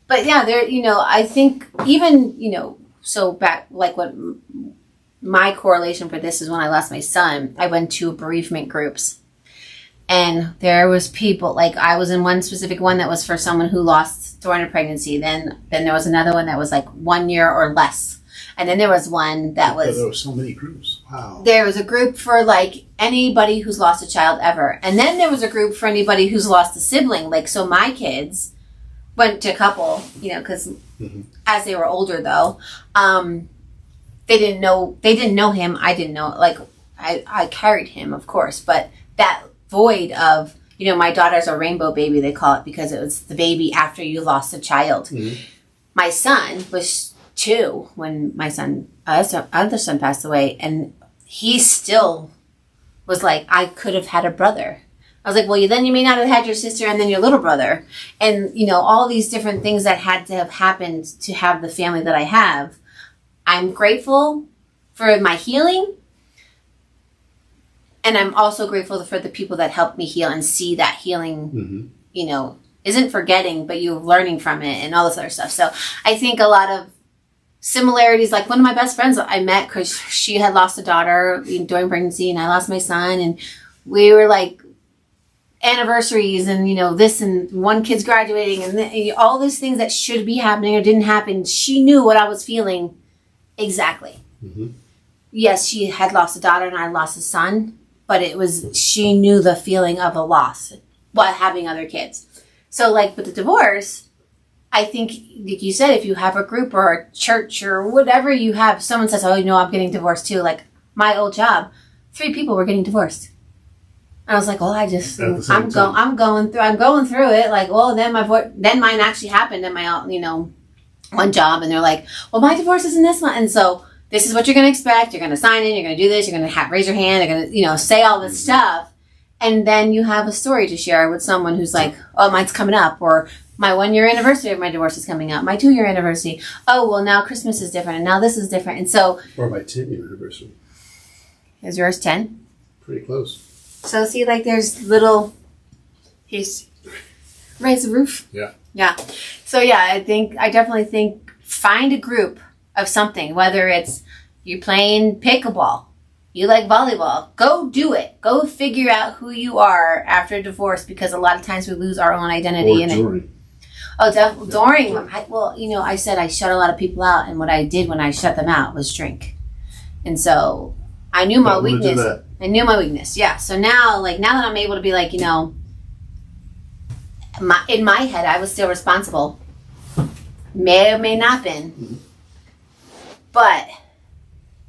Speaker 1: But yeah, I think even, so back, like what my correlation for this is when I lost my son, I went to bereavement groups. And there was people, like I was in one specific one that was for someone who lost during a pregnancy. Then there was another one that was like 1 year or less. And then there was one that was...
Speaker 2: There were so many groups. Wow.
Speaker 1: There was a group for like anybody who's lost a child ever. And then there was a group for anybody who's lost a sibling. Like, so my kids went to a couple, because as they were older though, they didn't know him. I didn't know, like I carried him, of course, but that void of, my daughter's a rainbow baby, they call it, because it was the baby after you lost a child. Mm-hmm. My son was 2 when my other son passed away, and he still was like, I could have had a brother. I was like, well, then you may not have had your sister and then your little brother. And, all these different things that had to have happened to have the family that I have. I'm grateful for my healing. And I'm also grateful for the people that helped me heal and see that healing, you know, isn't forgetting, but you're learning from it and all this other stuff. So I think a lot of similarities, like one of my best friends I met because she had lost a daughter during pregnancy and I lost my son, and we were like anniversaries and, you know, this and one kid's graduating and all those things that should be happening or didn't happen. She knew what I was feeling exactly. Yes, she had lost a daughter and I lost a son, but she knew the feeling of a loss while having other kids. So like with the divorce, I think, like you said, if you have a group or a church or whatever you have, someone says, oh, you know, I'm getting divorced too. Like my old job, 3 people were getting divorced. And I was like, well, I'm going through it. Like, well, then mine actually happened in my, you know, one job. And they're like, well, my divorce is in this one. And so this is what you're going to expect. You're going to sign in. You're going to do this. You're going to raise your hand. You're going to, you know, say all this stuff. And then you have a story to share with someone who's like, oh, mine's coming up. Or my 1-year anniversary of my divorce is coming up. My 2-year anniversary. Oh, well, now Christmas is different. And now this is different. And so.
Speaker 2: Or my 10-year anniversary.
Speaker 1: Is yours 10?
Speaker 2: Pretty close.
Speaker 1: So see, like there's little. He's raise the roof.
Speaker 2: Yeah.
Speaker 1: Yeah. So yeah, I definitely think find a group of something, whether it's you're playing pickleball, you like volleyball, go do it. Go figure out who you are after a divorce, because a lot of times we lose our own identity in it. Oh, during. Well, you know, I said I shut a lot of people out, and what I did when I shut them out was drink. And so I knew my weakness. Yeah. So now that I'm able to be like, you know, in my head, I was still responsible. May or may not been. But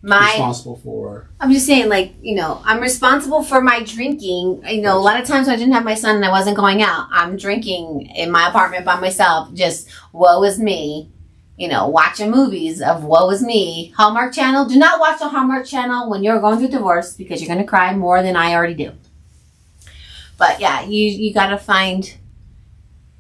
Speaker 2: responsible for.
Speaker 1: I'm just saying, like, you know, I'm responsible for my drinking. You know, a lot of times when I didn't have my son and I wasn't going out, I'm drinking in my apartment by myself. Just woe is me. You know, watching movies of woe is me. Hallmark Channel. Do not watch the Hallmark Channel when you're going through divorce, because you're going to cry more than I already do. But yeah, you got to find.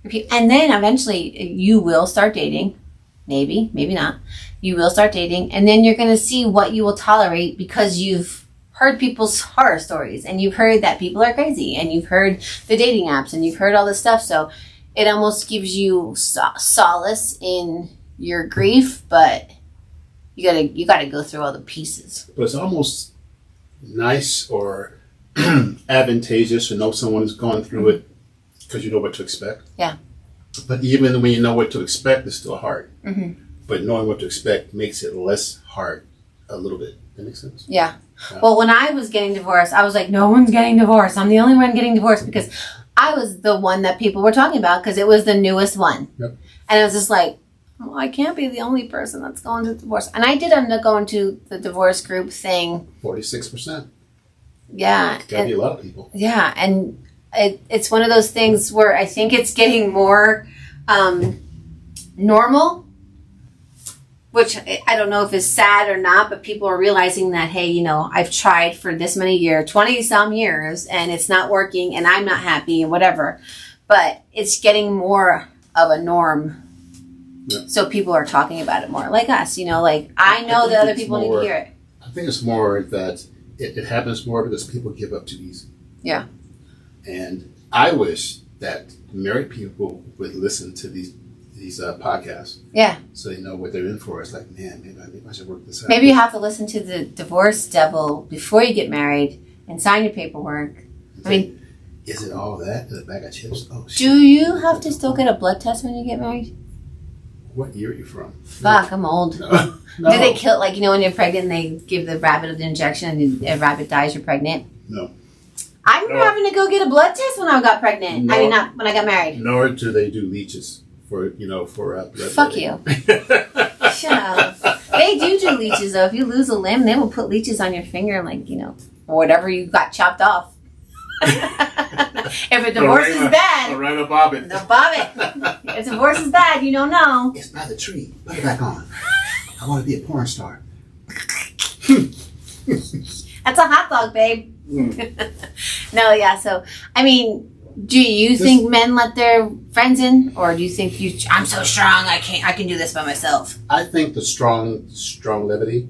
Speaker 1: And then eventually you will start dating. Maybe not. You will start dating. And then you're going to see what you will tolerate, because you've heard people's horror stories. And you've heard that people are crazy. And you've heard the dating apps. And you've heard all this stuff. So it almost gives you solace in your grief, but you gotta go through all the pieces.
Speaker 2: But it's almost nice or advantageous to know someone who's gone through it, because you know what to expect.
Speaker 1: Yeah.
Speaker 2: But even when you know what to expect, it's still hard. But knowing what to expect makes it less hard a little bit. That makes sense?
Speaker 1: Yeah. Well, when I was getting divorced, I was like, no one's getting divorced. I'm the only one getting divorced, because I was the one that people were talking about, because it was the newest one.
Speaker 2: Yep.
Speaker 1: And it was just like, well, I can't be the only person that's going to divorce. And I did end up going to the divorce group thing.
Speaker 2: 46%.
Speaker 1: Yeah.
Speaker 2: Gotta be a lot of people.
Speaker 1: Yeah. And it's one of those things where I think it's getting more normal, which I don't know if it's sad or not, but people are realizing that, hey, you know, I've tried for this many years, 20 some years, and it's not working, and I'm not happy and whatever. But it's getting more of a norm. Yeah. So people are talking about it more, like us, you know, like I know that other people need to hear it.
Speaker 2: I think it's more that it happens more because people give up too easy.
Speaker 1: Yeah.
Speaker 2: And I wish that married people would listen to these podcasts.
Speaker 1: Yeah.
Speaker 2: So they know what they're in for. It's like, man, maybe I should work this out.
Speaker 1: Maybe you have to listen to the Divorce Devil before you get married and sign your paperwork. I mean,
Speaker 2: is it all that in a bag of chips? Oh, shit.
Speaker 1: Do you have to still get a blood test when you get married?
Speaker 2: What year are you from?
Speaker 1: Fuck, I'm old. No. Do they kill, like, you know, when you're pregnant, they give the rabbit an injection and a rabbit dies, you're pregnant?
Speaker 2: No.
Speaker 1: I remember having to go get a blood test when I got pregnant. Not when I got married.
Speaker 2: Nor do they do leeches for blood.
Speaker 1: Fuck you. Shut up. They do leeches, though. If you lose a limb, they will put leeches on your finger, like, you know, or whatever you got chopped off. If a divorce is bad,
Speaker 2: Lorena Bobbitt.
Speaker 1: No, Bobbitt. If divorce is bad, you don't know.
Speaker 2: It's by the tree. Put it back on. I want to be a porn star.
Speaker 1: That's a hot dog, babe. No, yeah. So, I mean, do you think men let their friends in, or do you think I'm so strong, I can do this by myself?
Speaker 2: I think the strong levity,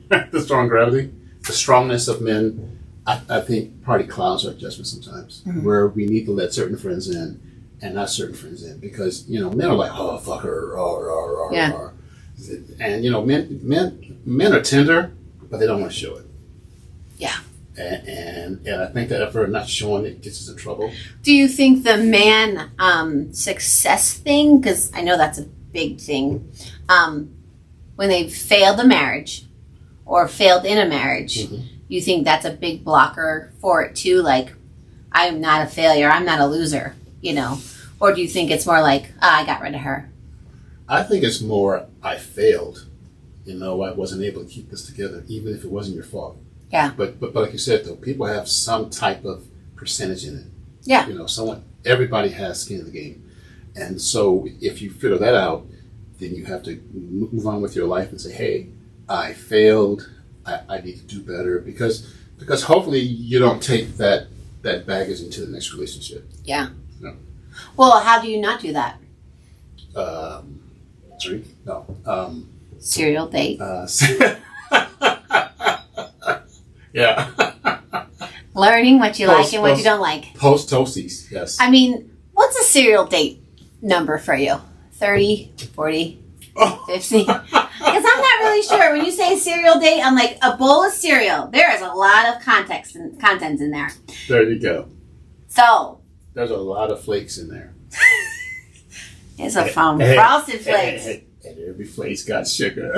Speaker 2: the strong gravity, the strongness of men I think party clouds our judgment sometimes, where we need to let certain friends in and not certain friends in, because men are like, oh fuck her, or. And men are tender, but they don't want to show it.
Speaker 1: Yeah.
Speaker 2: And I think that if we're not showing it, gets us in trouble.
Speaker 1: Do you think the man success thing, because I know that's a big thing, when they've failed a marriage or failed in a marriage, you think that's a big blocker for it too? Like, I'm not a failure, I'm not a loser, Or do you think it's more like, I got rid of her?
Speaker 2: I think it's more, I failed. I wasn't able to keep this together, even if it wasn't your fault.
Speaker 1: Yeah.
Speaker 2: But like you said, though, people have some type of percentage in it.
Speaker 1: Yeah.
Speaker 2: Everybody has skin in the game. And so if you figure that out, then you have to move on with your life and say, hey, I failed. I need to do better, because hopefully you don't take that baggage into the next relationship.
Speaker 1: Yeah. Well, how do you not do that?
Speaker 2: Drink? No.
Speaker 1: Serial date?
Speaker 2: Yeah.
Speaker 1: Learning what you like and what you don't like.
Speaker 2: Post Toasties, yes.
Speaker 1: I mean, what's a serial date number for you? 30, 40, 50? Because I'm not really sure. When you say cereal date, I'm like, a bowl of cereal. There is a lot of context and content in there.
Speaker 2: There you go.
Speaker 1: So.
Speaker 2: There's a lot of flakes in there.
Speaker 1: It's a frosted flakes.
Speaker 2: And every flake's got sugar.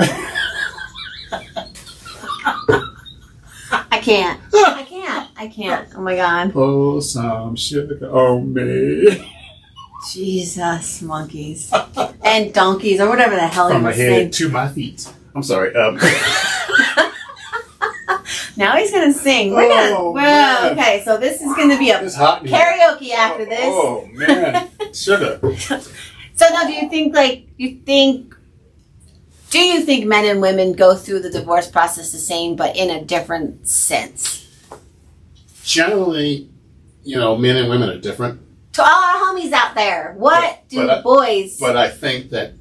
Speaker 1: I can't. Oh my God.
Speaker 2: Pour some sugar on me.
Speaker 1: Jesus, monkeys. And donkeys, or whatever the hell
Speaker 2: From
Speaker 1: he
Speaker 2: my
Speaker 1: was
Speaker 2: head
Speaker 1: saying.
Speaker 2: to my feet. I'm sorry.
Speaker 1: Now he's going to sing. Okay, so this is going to be a karaoke after this.
Speaker 2: Oh, man. Sugar.
Speaker 1: So now do you think men and women go through the divorce process the same, but in a different sense?
Speaker 2: Generally, men and women are different.
Speaker 1: To all our homies out there, boys...
Speaker 2: But I think that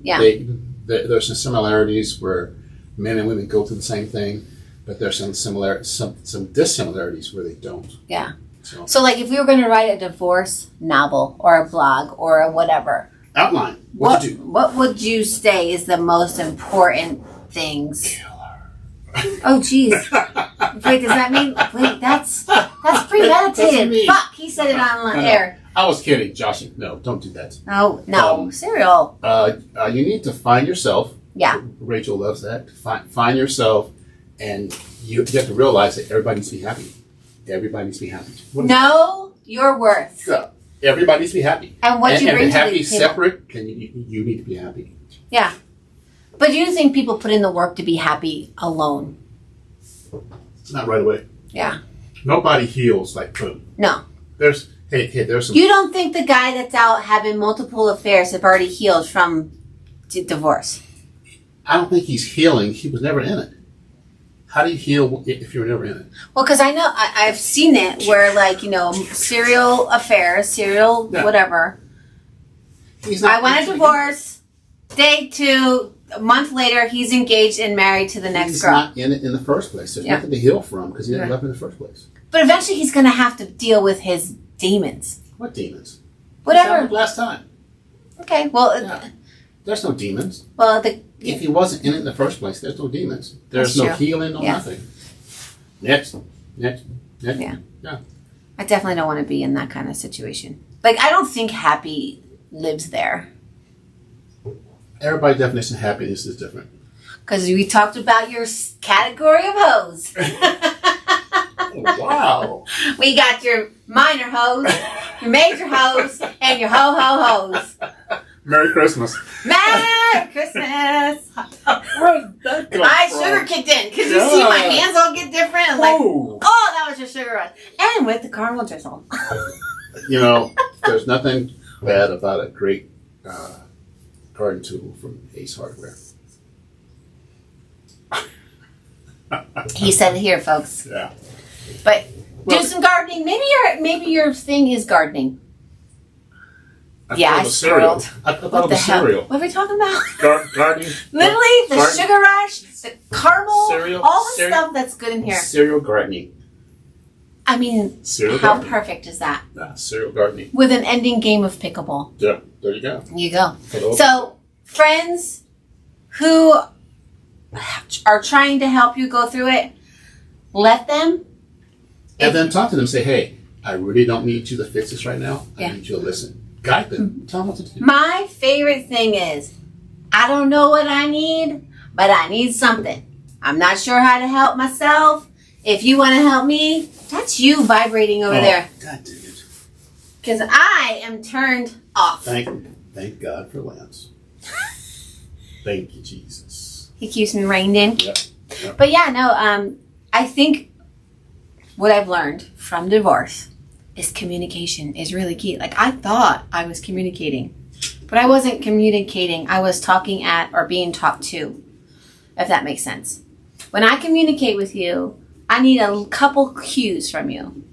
Speaker 2: there's some similarities where men and women go through the same thing, but there's some dissimilarities where they don't.
Speaker 1: Yeah. So like if we were going to write a divorce novel or a blog or a whatever...
Speaker 2: Outline.
Speaker 1: What would you say is the most important things?
Speaker 2: Kill her.
Speaker 1: Oh, jeez. Wait, does that mean... Wait, that's premeditated. Fuck, he said it on air.
Speaker 2: I was kidding, Josh. No, don't do that.
Speaker 1: No, cereal.
Speaker 2: You need to find yourself.
Speaker 1: Yeah.
Speaker 2: Rachel loves that. Find yourself, and you have to realize that everybody needs to be happy. Everybody needs to be happy.
Speaker 1: Know your worth.
Speaker 2: Yeah. Everybody needs to be happy.
Speaker 1: And what you bring to the
Speaker 2: happy
Speaker 1: table.
Speaker 2: separate, and you need to be happy.
Speaker 1: Yeah. But do you think people put in the work to be happy alone?
Speaker 2: Not right away.
Speaker 1: Yeah.
Speaker 2: Nobody heals like boom.
Speaker 1: No.
Speaker 2: There's some...
Speaker 1: You don't think the guy that's out having multiple affairs have already healed from divorce?
Speaker 2: I don't think he's healing. He was never in it. How do you heal if you're never in it?
Speaker 1: Well, because I know I've seen it where, serial affairs, whatever. I want a divorce. Day 2, a month later, he's engaged and married to the next girl.
Speaker 2: He's not in it in the first place. There's nothing to heal from because he didn't love in the first place.
Speaker 1: But eventually, he's going to have to deal with his demons.
Speaker 2: What demons?
Speaker 1: Whatever.
Speaker 2: Last time.
Speaker 1: Okay. Well.
Speaker 2: Yeah. There's no demons.
Speaker 1: Well,
Speaker 2: if he wasn't in it in the first place, there's no demons. There's no healing, no nothing. Next.
Speaker 1: Yeah. I definitely don't want to be in that kind of situation. I don't think happy lives there.
Speaker 2: Everybody's definition of happiness is different.
Speaker 1: Because we talked about your category of hoes.
Speaker 2: Wow.
Speaker 1: We got your minor hoes, your major hoes, and your ho-ho-hoes.
Speaker 2: Merry Christmas.
Speaker 1: Merry Christmas.
Speaker 2: Where did that come
Speaker 1: My
Speaker 2: from?
Speaker 1: sugar kicked in. Because you see my hands all get different. I'm like,
Speaker 2: Ooh.
Speaker 1: oh, that was your sugar rush. And with the caramel drizzle.
Speaker 2: There's nothing bad about a great garden tool from Ace Hardware.
Speaker 1: He said it here, folks.
Speaker 2: Yeah.
Speaker 1: But do some gardening. Maybe your thing is gardening. I
Speaker 2: cereal.
Speaker 1: squirreled.
Speaker 2: I thought it was cereal.
Speaker 1: What are we talking about?
Speaker 2: Gardening.
Speaker 1: Literally, the sugar rush, the caramel,
Speaker 2: Cereal.
Speaker 1: all the stuff that's good in here.
Speaker 2: Cereal gardening.
Speaker 1: I mean,
Speaker 2: Serial
Speaker 1: how
Speaker 2: gardening.
Speaker 1: perfect is that?
Speaker 2: Serial gardening.
Speaker 1: With an ending game of pickleball.
Speaker 2: Yeah, there you go.
Speaker 1: You go.
Speaker 2: Hello.
Speaker 1: So, friends who are trying to help you go through it, let them.
Speaker 2: And then talk to them. Say, hey, I really don't need you to fix this right now. I
Speaker 1: Yeah.
Speaker 2: need you to listen. Guide them. Tell them what to do.
Speaker 1: My favorite thing is, I don't know what I need, but I need something. I'm not sure how to help myself. If you want to help me, that's you vibrating over there.
Speaker 2: God dang it.
Speaker 1: Because I am turned off.
Speaker 2: Thank God for Lance. Thank you, Jesus.
Speaker 1: He keeps me reined in.
Speaker 2: Yep.
Speaker 1: But yeah, no, I think what I've learned from divorce is communication is really key. Like, I thought I was communicating, but I wasn't communicating. I was talking at or being talked to, if that makes sense. When I communicate with you, I need a couple cues from you.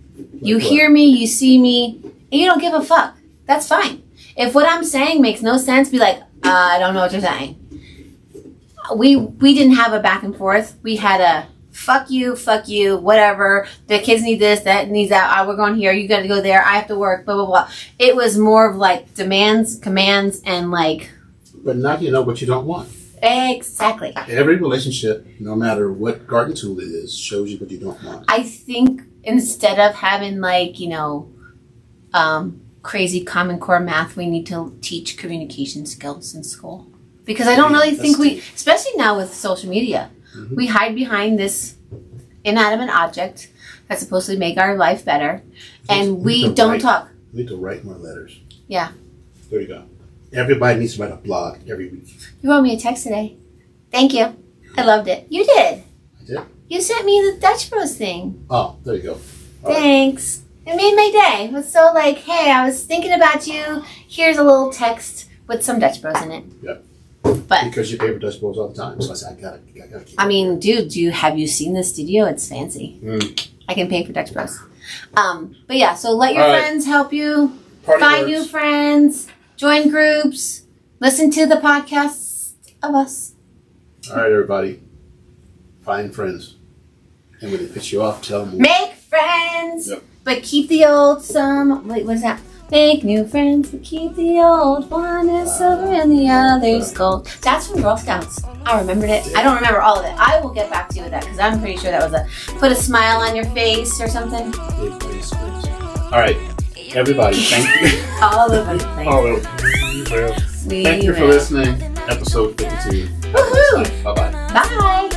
Speaker 1: You hear me, you see me, and you don't give a fuck. That's fine. If what I'm saying makes no sense, be like, I don't know what you're saying. We didn't have a back and forth. We had a fuck you, whatever. The kids need this, that needs that. We're going here. You got to go there. I have to work, blah, blah, blah. It was more of like demands, commands, and like.
Speaker 2: But now you know what you don't want.
Speaker 1: Exactly.
Speaker 2: Every relationship, no matter what garden tool it is, shows you what you don't want.
Speaker 1: I think instead of having like, crazy Common Core math, we need to teach communication skills in school. Because I don't really think especially now with social media, we hide behind this inanimate object that's supposed to make our life better, and we don't talk.
Speaker 2: We need to write more letters.
Speaker 1: Yeah.
Speaker 2: There you go. Everybody needs to write a blog every week.
Speaker 1: You wrote me a text today. Thank you. I loved it. You did.
Speaker 2: I did?
Speaker 1: You sent me the Dutch Bros thing.
Speaker 2: Oh, there you go. All
Speaker 1: Thanks. Right. It made my day. It was so like, hey, I was thinking about you. Here's a little text with some Dutch Bros in it.
Speaker 2: Yep.
Speaker 1: But
Speaker 2: because you pay for Dutch Bros all the time, so I said I gotta keep.
Speaker 1: I mean, dude, have you seen the studio? It's fancy. I can pay for Dutch Bros. But yeah, so let your friends help you. Find new friends. Join groups. Listen to the podcasts of us.
Speaker 2: All right, everybody. Find friends. And when they piss you off, tell them.
Speaker 1: Make friends.
Speaker 2: Yep.
Speaker 1: But keep the old some. Wait, what is that? Make new friends, but keep the old. One is silver and the other's gold. That's from Girl Scouts. I remembered it. I don't remember all of it. I will get back to you with that because I'm pretty sure that was a put a smile on your face or something.
Speaker 2: All right, everybody. Thank you.
Speaker 1: All over the place.
Speaker 2: All over. Thank you for listening. Episode 52.
Speaker 1: Woohoo!
Speaker 2: Bye-bye.
Speaker 1: Bye.